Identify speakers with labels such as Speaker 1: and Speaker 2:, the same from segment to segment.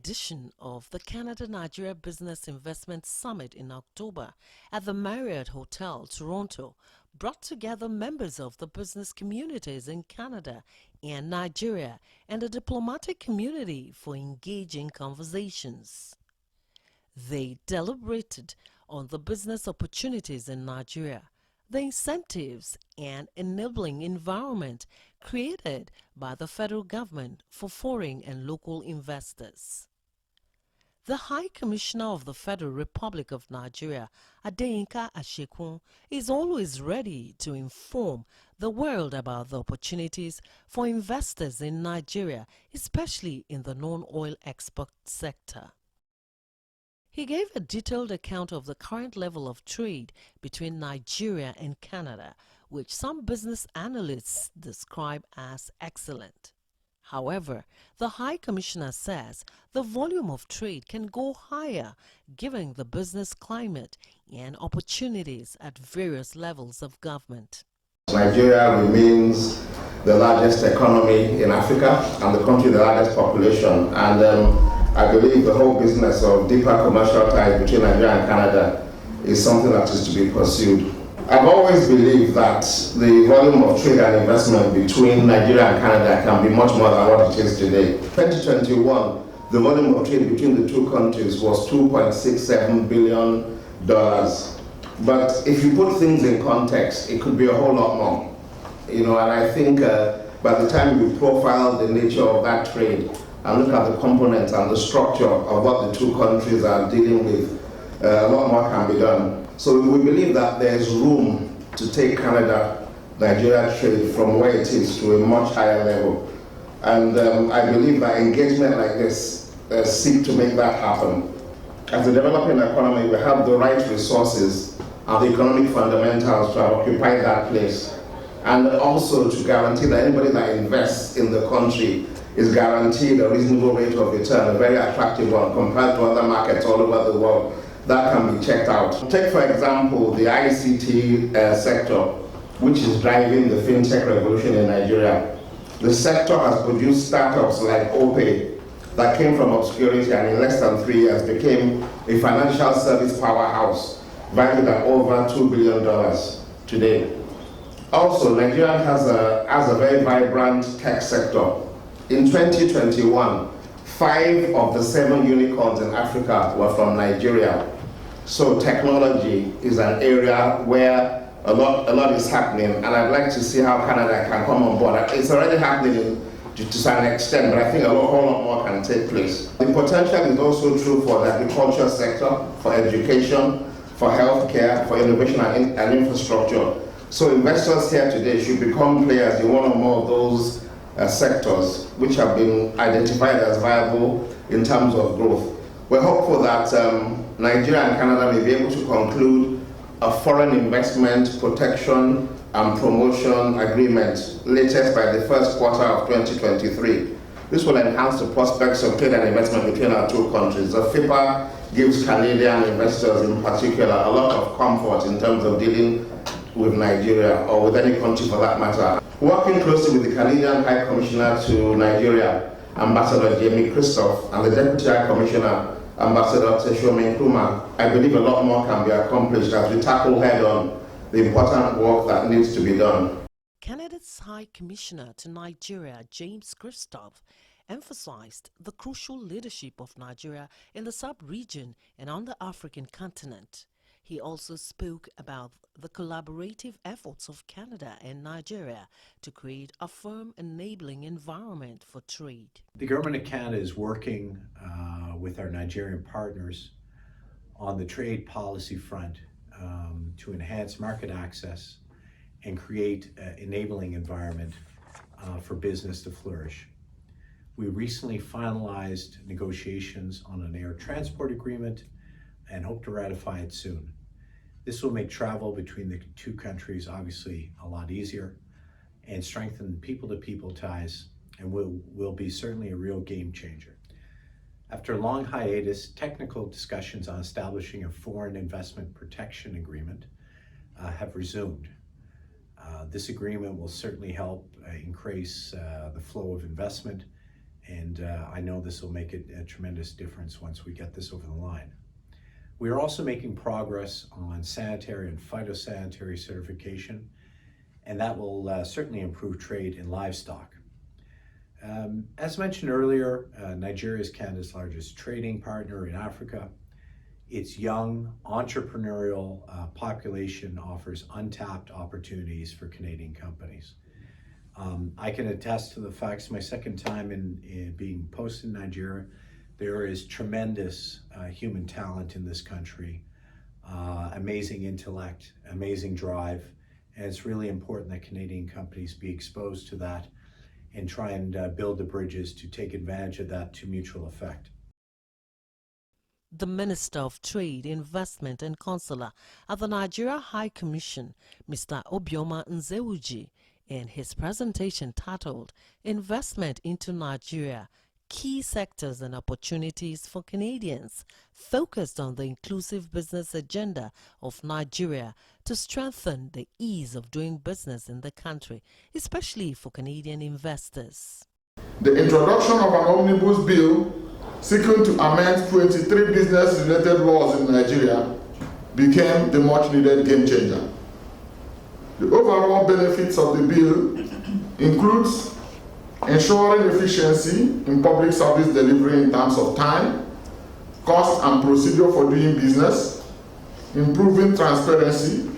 Speaker 1: edition of the Canada-Nigeria Business Investment Summit in October at the Marriott Hotel Toronto brought together members of the business communities in Canada and Nigeria and the diplomatic community for engaging conversations. They deliberated on the business opportunities in Nigeria, the incentives and enabling environment created by the federal government for foreign and local investors. The High Commissioner of the Federal Republic of Nigeria, Adeyinka Asekun, is always ready to inform the world about the opportunities for investors in Nigeria, especially in the non-oil export sector. He gave a detailed account of the current level of trade between Nigeria and Canada, which some business analysts describe as excellent. However, the High Commissioner says the volume of trade can go higher given the business climate and opportunities at various levels of government.
Speaker 2: Nigeria remains the largest economy in Africa and the country with the largest population. And I believe the whole business of deeper commercial ties between Nigeria and Canada is something that is to be pursued. I've always believed that the volume of trade and investment between Nigeria and Canada can be much more than what it is today. 2021, the volume of trade between the two countries was $2.67 billion. But if you put things in context, it could be a whole lot more. And I think by the time you profile the nature of that trade and look at the components and the structure of what the two countries are dealing with, a lot more can be done. So we believe that there's room to take Canada-Nigeria trade from where it is to a much higher level. And I believe that engagement like this seek to make that happen. As a developing economy, we have the right resources and the economic fundamentals to occupy that place. And also to guarantee that anybody that invests in the country is guaranteed a reasonable rate of return, a very attractive one compared to other markets all over the world. That can be checked out. Take, for example, the ICT sector, which is driving the fintech revolution in Nigeria. The sector has produced startups like OPay that came from obscurity and in less than 3 years became a financial service powerhouse valued at over $2 billion today. Also, Nigeria has a very vibrant tech sector. In 2021, 5 of the 7 unicorns in Africa were from Nigeria. So technology is an area where a lot is happening, and I'd like to see how Canada can come on board. It's already happening to some extent, but I think a whole lot more can take place. The potential is also true for the agriculture sector, for education, for healthcare, for innovation and infrastructure. So investors here today should become players in one or more of those sectors which have been identified as viable in terms of growth. We're hopeful that Nigeria and Canada may be able to conclude a foreign investment protection and promotion agreement latest by the first quarter of 2023. This will enhance the prospects of trade and investment between our two countries. The FIPA gives Canadian investors in particular a lot of comfort in terms of dealing with Nigeria or with any country for that matter. Working closely with the Canadian High Commissioner to Nigeria, Ambassador Jamie Christophe, and the Deputy High Commissioner, Ambassador Teshome Nkrumah, I believe a lot more can be accomplished as we tackle head-on the important work that needs to be done.
Speaker 1: Canada's High Commissioner to Nigeria, James Christophe, emphasized the crucial leadership of Nigeria in the sub-region and on the African continent. He also spoke about the collaborative efforts of Canada and Nigeria to create a firm enabling environment for trade.
Speaker 3: The Government of Canada is working with our Nigerian partners on the trade policy front to enhance market access and create an enabling environment for business to flourish. We recently finalized negotiations on an air transport agreement and hope to ratify it soon. This will make travel between the two countries obviously a lot easier and strengthen people-to-people ties, and will be certainly a real game changer. After a long hiatus, technical discussions on establishing a foreign investment protection agreement have resumed. This agreement will certainly help increase the flow of investment And I know this will make a tremendous difference once we get this over the line. We are also making progress on sanitary and phytosanitary certification, and that will certainly improve trade in livestock. As mentioned earlier, Nigeria is Canada's largest trading partner in Africa. Its young, entrepreneurial population offers untapped opportunities for Canadian companies. I can attest to the facts. My second time in being posted in Nigeria, there is tremendous human talent in this country, amazing intellect, amazing drive, and it's really important that Canadian companies be exposed to that and try and build the bridges to take advantage of that to mutual effect.
Speaker 1: The Minister of Trade, Investment and Consular at the Nigeria High Commission, Mr. Obioma Nzewuji, in his presentation titled Investment into Nigeria, Key Sectors and Opportunities for Canadians, focused on the inclusive business agenda of Nigeria to strengthen the ease of doing business in the country, especially for Canadian investors.
Speaker 4: The introduction of an omnibus bill seeking to amend 23 business-related laws in Nigeria became the much-needed game changer. The overall benefits of the bill includes ensuring efficiency in public service delivery in terms of time, cost and procedure for doing business, improving transparency,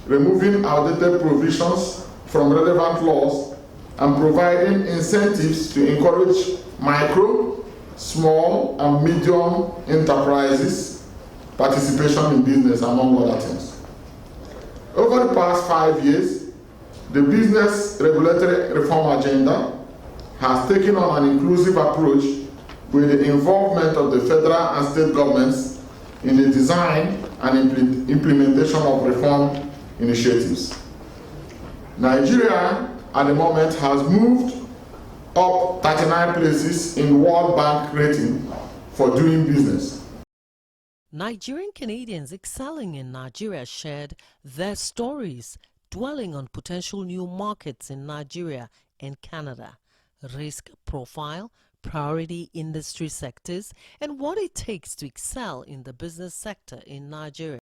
Speaker 4: removing outdated provisions from relevant laws, and providing incentives to encourage micro, small, and medium enterprises participation in business, among other things. Over the past 5 years, the business regulatory reform agenda has taken on an inclusive approach with the involvement of the federal and state governments in the design and implementation of reform initiatives. Nigeria, at the moment, has moved up 39 places in World Bank rating for doing business.
Speaker 1: Nigerian Canadians excelling in Nigeria shared their stories, dwelling on potential new markets in Nigeria and Canada, risk profile, priority industry sectors, and what it takes to excel in the business sector in Nigeria.